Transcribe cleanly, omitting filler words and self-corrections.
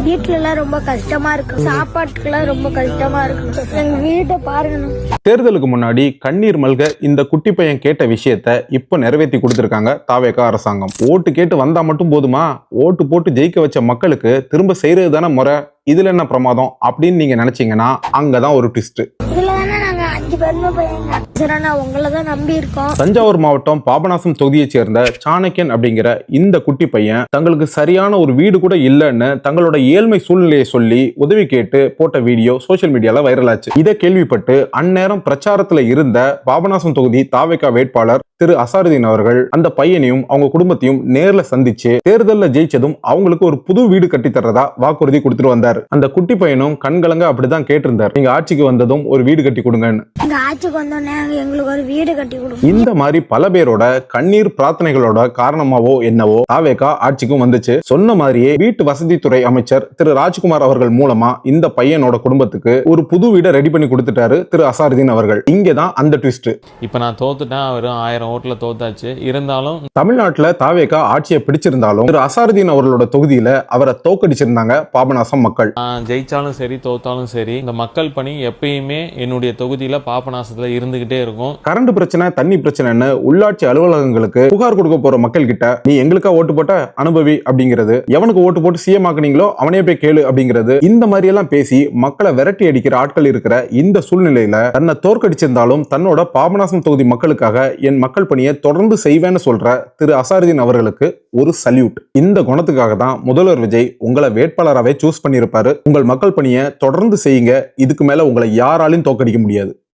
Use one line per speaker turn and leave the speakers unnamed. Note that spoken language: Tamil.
வீட்டுல எல்லாம் ரொம்ப கஷ்டமா இருக்கு, சாப்பாட்டுக்கெல்லாம் ரொம்ப கஷ்டமா இருக்கு. எங்க வீட்டை பாருங்க.
தேர்தலுக்கு முன்னாடி கண்ணீர் மல்க இந்த குட்டி பையன் கேட்ட விஷயத்த இப்ப நிறைவேற்றி கொடுத்திருக்காங்க தாவேகா அரசாங்கம். ஓட்டு கேட்டு வந்தா மட்டும் போதுமா? ஓட்டு போட்டு ஜெயிக்க வச்ச மக்களுக்கு திரும்ப செய்யறது தானே முறை. இதுல என்ன பிரமாதம் அப்படின்னு நீங்க நினைச்சீங்கன்னா அங்கதான் ஒரு ட்விஸ்ட். தஞ்சாவூர் மாவட்டம் பாபநாசம் தொகுதியைச் சேர்ந்த சாணக்கியன் அப்படிங்கிற இந்த குட்டி பையன் தங்களுக்கு சரியான ஒரு வீடு கூட இல்லைன்னு தங்களோட ஏழ்மை சூழ்நிலையை சொல்லி உதவி கேட்டு போட்ட வீடியோ சோசியல் மீடியால வைரல் ஆச்சு. இதை கேள்விப்பட்டு அந்நேரம் பிரச்சாரத்துல இருந்த பாபநாசம் தொகுதி தாவேகா வேட்பாளர் திரு அசாருதீன் அவர்கள் அந்த பையனையும் அவங்க குடும்பத்தையும் நேர்ல சந்திச்சு தேர்தலில் ஜெயிச்சதும் அவங்களுக்கு ஒரு புது வீடு கட்டி தர்றதா வாக்குறுதி கொடுத்துட்டு வந்தார். அந்த குட்டி பையனும் கண்கலங்க அப்படிதான் கேட்டிருந்தார், நீங்க ஆட்சிக்கு வந்ததும் ஒரு வீடு கட்டி கொடுங்கன்னு. இந்த மாதிரி பல பேரோட கண்ணீர் பிரார்த்தனைகளோட காரணமாவோ என்னவோ தாவேகா ஆட்சிக்கும் வந்துச்சு. சொன்ன மாதிரியே வீட்டு வசதித்துறை அமைச்சர் திரு ராஜ்குமார் அவர்கள் மூலமா இந்த பையனோட குடும்பத்துக்கு ஒரு புது வீடை ரெடி பண்ணி கொடுத்துட்டாரு திரு அசாருதீன் அவர்கள். இங்கதான் அந்த ட்விஸ்ட்.
இப்ப நான் தோத்துட்டேன், அவரும் 1000 ஓட்டுல தோத்தாச்சு. இருந்தாலும்
தமிழ்நாட்டுல தாவேகா ஆட்சியை பிடிச்சிருந்தாலும் திரு அசாருதீன் அவர்களோட தொகுதியில அவரை தோக்கடிச்சிருந்தாங்க பாபநாசம் மக்கள்.
ஜெயிச்சாலும் சரி தோத்தாலும் சரி இந்த மக்கள் பணி எப்பயுமே என்னுடைய தொகுதியில பாபநாசத்துல இருந்துகிட்டே இருக்கும்.
கரண்ட் பிரச்சனை, தண்ணி பிரச்சனைன்னு உள்ளாட்சி அலுவலகங்களுக்கு புகார் கொடுக்க போற மக்கள் கிட்ட நீ எங்களுக்கா ஓட்டு போட்ட அனுபவி அப்படிங்கிறது, எவனுக்கு ஓட்டு போட்டு சிஎம் ஆக்குனீங்களோ அவனே போய் கேளு அப்படிங்கிறது, இந்த மாதிரி எல்லாம் பேசி மக்களை விரட்டி அடிக்கிற ஆட்கள் இருக்கிற இந்த சூழ்நிலையில தன்னை தோற்கடிச்சிருந்தாலும் தன்னோட பாபநாசம் தொகுதி மக்களுக்காக என் மக்கள் பணியை தொடர்ந்து செய்வேன்னு சொல்ற திரு அசாருதீன் அவர்களுக்கு ஒரு சல்யூட். இந்த குணத்துக்காக தான் முதல்வர் விஜய் உங்களை வேட்பாளராகவே சூஸ் பண்ணியிருப்பாரு. உங்கள் மக்கள் பணியை தொடர்ந்து செய்யுங்க, இதுக்கு மேல உங்களை யாராலையும் தோற்கடிக்க முடியாது.